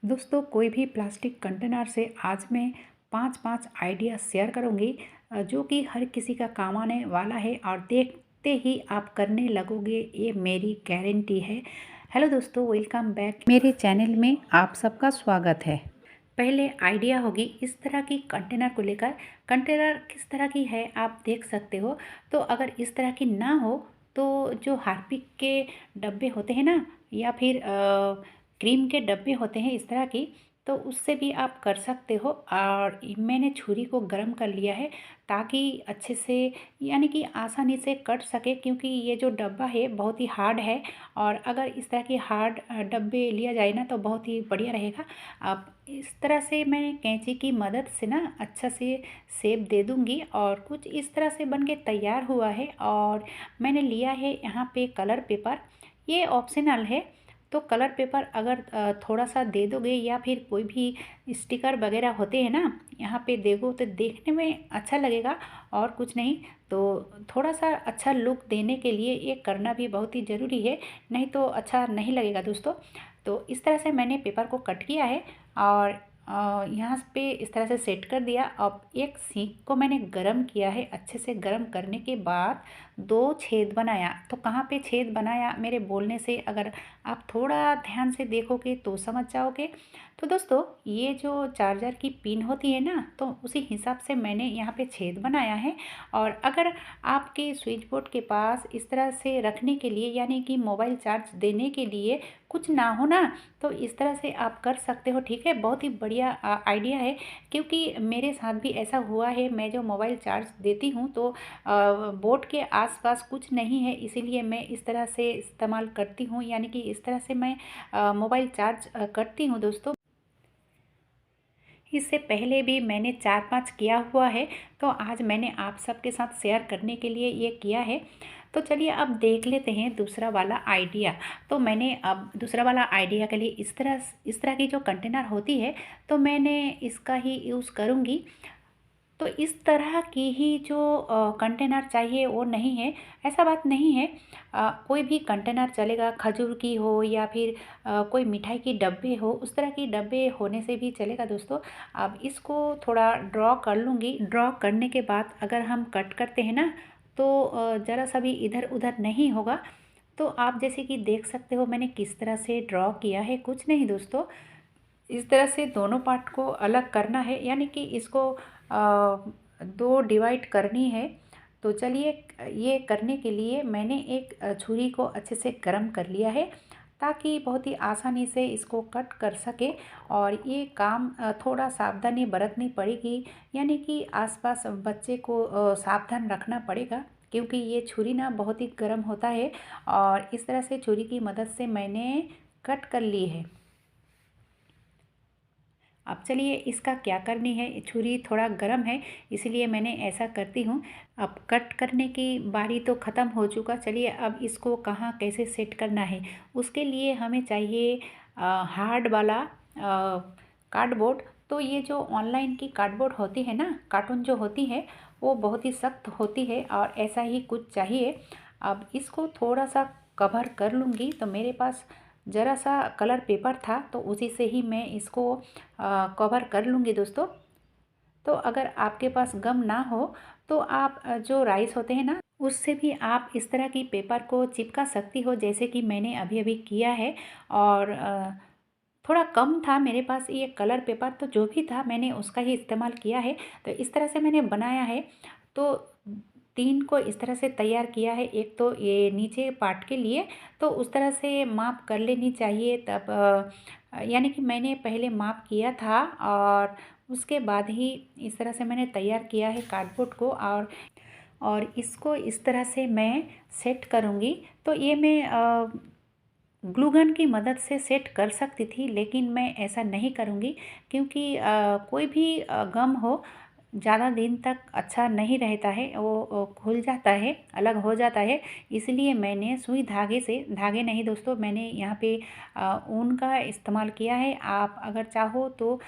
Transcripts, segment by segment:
दोस्तों, कोई भी प्लास्टिक कंटेनर से आज मैं 5 आइडिया शेयर करूंगी जो कि हर किसी का काम आने वाला है और देखते ही आप करने लगोगे, ये मेरी गारंटी है। हेलो दोस्तों, वेलकम बैक मेरे चैनल में आप सबका स्वागत है। पहले आइडिया होगी इस तरह की कंटेनर को लेकर। कंटेनर किस तरह की है आप देख सकते हो। तो अगर इस तरह की ना हो तो जो हार्पिक के डब्बे होते हैं ना, या फिर क्रीम के डब्बे होते हैं इस तरह की, तो उससे भी आप कर सकते हो। और मैंने छुरी को गर्म कर लिया है ताकि अच्छे से, यानी कि आसानी से कट सके, क्योंकि ये जो डब्बा है बहुत ही हार्ड है। और अगर इस तरह की हार्ड डब्बे लिया जाए ना तो बहुत ही बढ़िया रहेगा। अब इस तरह से मैं कैंची की मदद से ना अच्छा से शेप दे दूँगी और कुछ इस तरह से बन के तैयार हुआ है। और मैंने लिया है यहाँ पे कलर पेपर, ये ऑप्शनल है। तो कलर पेपर अगर थोड़ा सा दे दोगे या फिर कोई भी स्टिकर वगैरह होते हैं ना, यहाँ पे देखो तो देखने में अच्छा लगेगा और कुछ नहीं। तो थोड़ा सा अच्छा लुक देने के लिए ये करना भी बहुत ही ज़रूरी है, नहीं तो अच्छा नहीं लगेगा दोस्तों। तो इस तरह से मैंने पेपर को कट किया है और यहाँ पे इस तरह से सेट कर दिया। अब एक सीख को मैंने गरम किया है, अच्छे से गरम करने के बाद 2 छेद बनाया। तो कहाँ पे छेद बनाया मेरे बोलने से अगर आप थोड़ा ध्यान से देखोगे तो समझ जाओगे। तो दोस्तों, ये जो चार्जर की पिन होती है ना, तो उसी हिसाब से मैंने यहाँ पे छेद बनाया है। और अगर आपके स्विच बोर्ड के पास इस तरह से रखने के लिए, यानी कि मोबाइल चार्ज देने के लिए कुछ ना हो ना, तो इस तरह से आप कर सकते हो। ठीक है, बहुत ही बढ़िया आइडिया है, क्योंकि मेरे साथ भी ऐसा हुआ है। मैं जो मोबाइल चार्ज देती हूँ तो बोर्ड के आसपास कुछ नहीं है, इसीलिए मैं इस तरह से इस्तेमाल करती हूँ, यानी कि इस तरह से मैं मोबाइल चार्ज करती हूँ दोस्तों। इससे पहले भी मैंने 4-5 किया हुआ है, तो आज मैंने आप सबके साथ शेयर करने के लिए ये किया है। तो चलिए अब देख लेते हैं दूसरा वाला आइडिया। तो मैंने अब दूसरा वाला आइडिया के लिए इस तरह की जो कंटेनर होती है, तो मैंने इसका ही यूज़ करूँगी। तो इस तरह की ही जो कंटेनर चाहिए वो नहीं है, ऐसा बात नहीं है। कोई भी कंटेनर चलेगा, खजूर की हो या फिर कोई मिठाई की डब्बे हो, उस तरह की डब्बे होने से भी चलेगा दोस्तों। अब इसको थोड़ा ड्रॉ कर लूँगी। ड्रॉ करने के बाद अगर हम कट करते हैं ना, तो ज़रा सा भी इधर उधर नहीं होगा। तो आप जैसे कि देख सकते हो मैंने किस तरह से ड्रॉ किया है, कुछ नहीं दोस्तों। इस तरह से दोनों पार्ट को अलग करना है, यानी कि इसको दो डिवाइड करनी है। तो चलिए, ये करने के लिए मैंने एक छुरी को अच्छे से गर्म कर लिया है ताकि बहुत ही आसानी से इसको कट कर सके। और ये काम थोड़ा सावधानी बरतनी पड़ेगी, यानी कि आसपास बच्चे को सावधान रखना पड़ेगा, क्योंकि ये छुरी ना बहुत ही गर्म होता है। और इस तरह से छुरी की मदद से मैंने कट कर ली है। अब चलिए इसका क्या करनी है, छुरी थोड़ा गर्म है इसलिए मैंने ऐसा करती हूँ। अब कट करने की बारी तो ख़त्म हो चुका। चलिए अब इसको कहाँ कैसे सेट करना है, उसके लिए हमें चाहिए हार्ड वाला कार्डबोर्ड। तो ये जो ऑनलाइन की कार्डबोर्ड होती है ना, कार्टून जो होती है, वो बहुत ही सख्त होती है और ऐसा ही कुछ चाहिए। अब इसको थोड़ा सा कवर कर लूँगी। तो मेरे पास ज़रा सा कलर पेपर था, तो उसी से ही मैं इसको कवर कर लूँगी दोस्तों। तो अगर आपके पास गम ना हो तो आप जो राइस होते हैं ना, उससे भी आप इस तरह की पेपर को चिपका सकती हो, जैसे कि मैंने अभी अभी किया है। और थोड़ा कम था मेरे पास ये कलर पेपर, तो जो भी था मैंने उसका ही इस्तेमाल किया है। तो इस तरह से मैंने बनाया है। तो 3 को इस तरह से तैयार किया है। एक तो ये नीचे पार्ट के लिए, तो उस तरह से माप कर लेनी चाहिए। तब यानी कि मैंने पहले माप किया था और उसके बाद ही इस तरह से मैंने तैयार किया है कार्डबोर्ड को। और इसको इस तरह से मैं सेट करूँगी। तो ये मैं ग्लू गन की मदद से सेट कर सकती थी, लेकिन मैं ऐसा नहीं करूँगी, क्योंकि कोई भी गम हो ज़्यादा दिन तक अच्छा नहीं रहता है, वो खुल जाता है, अलग हो जाता है। इसलिए मैंने सुई धागे से, धागे नहीं दोस्तों, मैंने यहाँ पे ऊन का इस्तेमाल किया है। आप अगर चाहो तो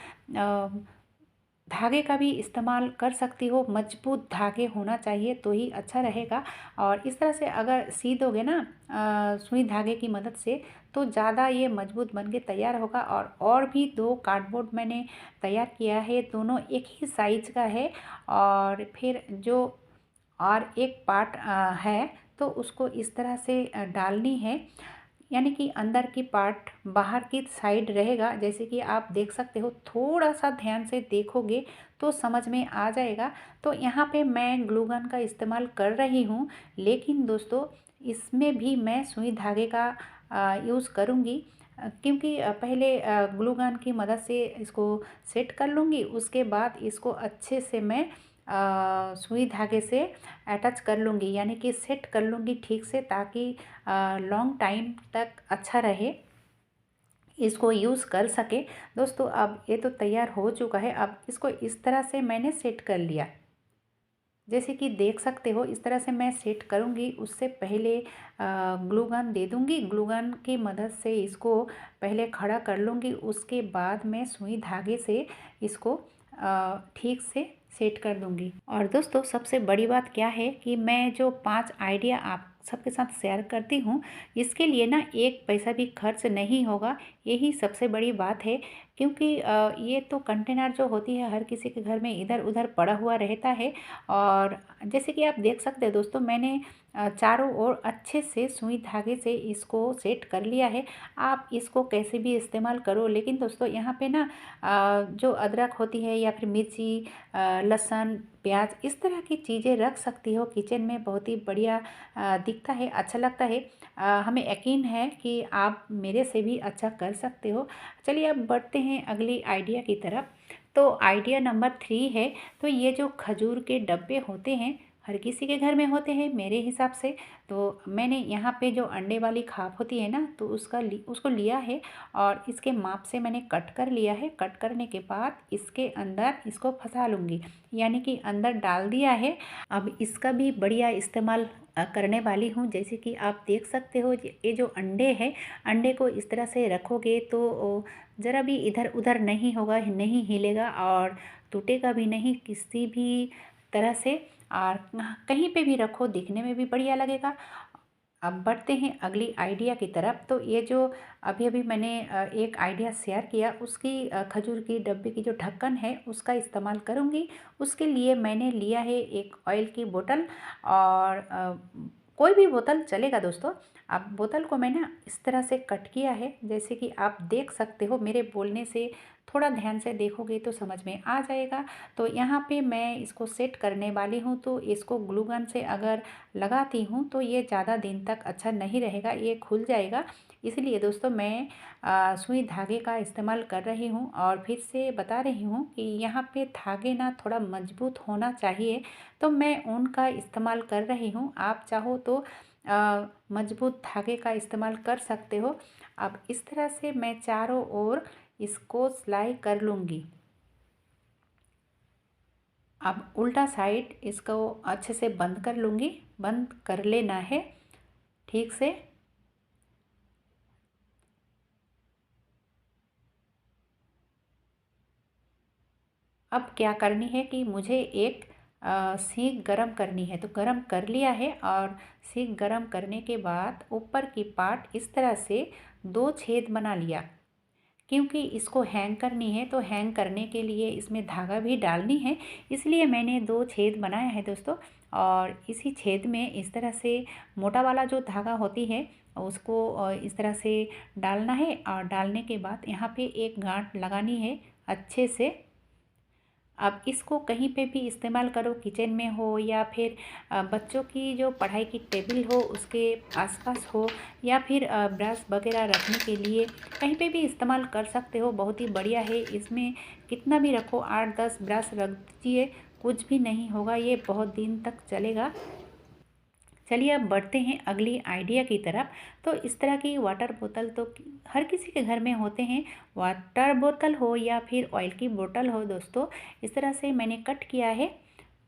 धागे का भी इस्तेमाल कर सकती हो, मजबूत धागे होना चाहिए तो ही अच्छा रहेगा। और इस तरह से अगर सी दोगे ना सुई धागे की मदद से, तो ज़्यादा ये मजबूत बन के तैयार होगा। और भी दो कार्डबोर्ड मैंने तैयार किया है, दोनों एक ही साइज का है। और फिर जो और एक पार्ट है, तो उसको इस तरह से डालनी है, यानी कि अंदर की पार्ट बाहर की साइड रहेगा। जैसे कि आप देख सकते हो, थोड़ा सा ध्यान से देखोगे तो समझ में आ जाएगा। तो यहाँ पे मैं ग्लू गन का इस्तेमाल कर रही हूँ, लेकिन दोस्तों इसमें भी मैं सुई धागे का यूज़ करूँगी, क्योंकि पहले ग्लू गन की मदद से इसको सेट कर लूँगी। उसके बाद इसको अच्छे से मैं सुई धागे से अटैच कर लूँगी, यानी कि सेट कर लूँगी ठीक से, ताकि लॉन्ग टाइम तक अच्छा रहे, इसको यूज़ कर सके। दोस्तों अब ये तो तैयार हो चुका है। अब इसको इस तरह से मैंने सेट कर लिया, जैसे कि देख सकते हो इस तरह से मैं सेट करूँगी। उससे पहले ग्लू गन दे दूँगी, ग्लू गन की मदद से इसको पहले खड़ा कर लूँगी। उसके बाद मैं सुई धागे से इसको ठीक से सेट कर दूँगी। और दोस्तों सबसे बड़ी बात क्या है कि मैं जो 5 आइडिया आप सबके साथ शेयर करती हूँ, इसके लिए ना एक पैसा भी खर्च नहीं होगा, यही सबसे बड़ी बात है। क्योंकि ये तो कंटेनर जो होती है हर किसी के घर में इधर उधर पड़ा हुआ रहता है। और जैसे कि आप देख सकते हैं दोस्तों, मैंने चारों ओर अच्छे से सुई धागे से इसको सेट कर लिया है। आप इसको कैसे भी इस्तेमाल करो, लेकिन दोस्तों यहाँ पे ना जो अदरक होती है या फिर मिर्ची, लहसुन, प्याज, इस तरह की चीज़ें रख सकती हो किचन में, बहुत ही बढ़िया दिखता है, अच्छा लगता है। हमें यकीन है कि आप मेरे से भी अच्छा कर सकते हो। चलिए अब बढ़ते हैं अगली आइडिया की तरफ। तो आइडिया नंबर 3 है, तो ये जो खजूर के डब्बे होते हैं, हर किसी के घर में होते हैं मेरे हिसाब से। तो मैंने यहाँ पे जो अंडे वाली खाप होती है ना, तो उसको लिया है और इसके माप से मैंने कट कर लिया है। कट करने के बाद इसके अंदर इसको फंसा लूँगी, यानी कि अंदर डाल दिया है। अब इसका भी बढ़िया इस्तेमाल करने वाली हूँ। जैसे कि आप देख सकते हो, ये जो अंडे हैं, अंडे को इस तरह से रखोगे तो ज़रा भी इधर उधर नहीं होगा, नहीं हिलेगा और टूटेगा भी नहीं किसी भी तरह से। और कहीं पे भी रखो दिखने में भी बढ़िया लगेगा। अब बढ़ते हैं अगली आइडिया की तरफ। तो ये जो अभी अभी मैंने एक आइडिया शेयर किया, उसकी खजूर की डब्बे की जो ढक्कन है उसका इस्तेमाल करूँगी। उसके लिए मैंने लिया है एक ऑयल की बोतल, और कोई भी बोतल चलेगा दोस्तों। अब बोतल को मैंने इस तरह से कट किया है, जैसे कि आप देख सकते हो। मेरे बोलने से थोड़ा ध्यान से देखोगे तो समझ में आ जाएगा। तो यहाँ पे मैं इसको सेट करने वाली हूँ, तो इसको ग्लू गन से अगर लगाती हूँ तो ये ज़्यादा दिन तक अच्छा नहीं रहेगा, ये खुल जाएगा। इसलिए दोस्तों मैं सुई धागे का इस्तेमाल कर रही हूँ। और फिर से बता रही हूँ कि यहाँ पे धागे ना थोड़ा मजबूत होना चाहिए, तो मैं ऊन का इस्तेमाल कर रही हूँ। आप चाहो तो मजबूत धागे का इस्तेमाल कर सकते हो। अब इस तरह से मैं चारों ओर इसको सिलाई कर लूँगी। अब उल्टा साइड इसको अच्छे से बंद कर लूँगी, बंद कर लेना है ठीक से। अब क्या करनी है कि मुझे एक सीख गरम करनी है, तो गरम कर लिया है। और सीख गरम करने के बाद ऊपर की पार्ट इस तरह से दो छेद बना लिया, क्योंकि इसको हैंग करनी है, तो हैंग करने के लिए इसमें धागा भी डालनी है, इसलिए मैंने दो छेद बनाया है दोस्तों। और इसी छेद में इस तरह से मोटा वाला जो धागा होती है उसको इस तरह से डालना है। और डालने के बाद यहाँ पे एक गांठ लगानी है अच्छे से। अब इसको कहीं पे भी इस्तेमाल करो, किचन में हो या फिर बच्चों की जो पढ़ाई की टेबल हो उसके आसपास हो, या फिर ब्रश वगैरह रखने के लिए कहीं पे भी इस्तेमाल कर सकते हो। बहुत ही बढ़िया है, इसमें कितना भी रखो, 8-10 ब्रश रख दीजिए, कुछ भी नहीं होगा, ये बहुत दिन तक चलेगा। चलिए अब बढ़ते हैं अगली आइडिया की तरफ। तो इस तरह की वाटर बोतल तो हर किसी के घर में होते हैं, वाटर बोतल हो या फिर ऑयल की बोतल हो दोस्तों। इस तरह से मैंने कट किया है।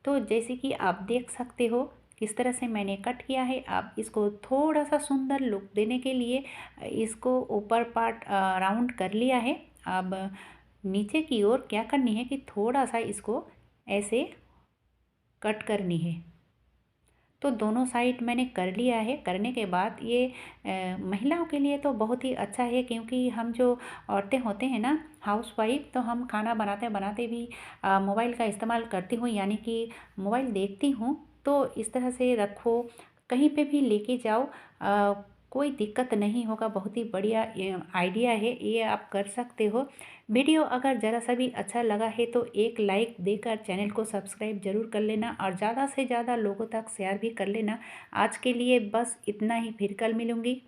तो जैसे कि आप देख सकते हो किस तरह से मैंने कट किया है। आप इसको थोड़ा सा सुंदर लुक देने के लिए इसको ऊपर पार्ट राउंड कर लिया है। अब नीचे की ओर क्या करनी है कि थोड़ा सा इसको ऐसे कट करनी है। तो दोनों साइड मैंने कर लिया है। करने के बाद ये महिलाओं के लिए तो बहुत ही अच्छा है, क्योंकि हम जो औरतें होते हैं ना, हाउसवाइफ, तो हम खाना बनाते बनाते भी मोबाइल का इस्तेमाल करती हूँ, यानी कि मोबाइल देखती हूँ। तो इस तरह से रखो, कहीं पे भी लेके जाओ, कोई दिक्कत नहीं होगा। बहुत ही बढ़िया आइडिया है, ये आप कर सकते हो। वीडियो अगर ज़रा सा भी अच्छा लगा है तो एक लाइक देकर चैनल को सब्सक्राइब ज़रूर कर लेना और ज़्यादा से ज़्यादा लोगों तक शेयर भी कर लेना। आज के लिए बस इतना ही, फिर कल मिलूँगी।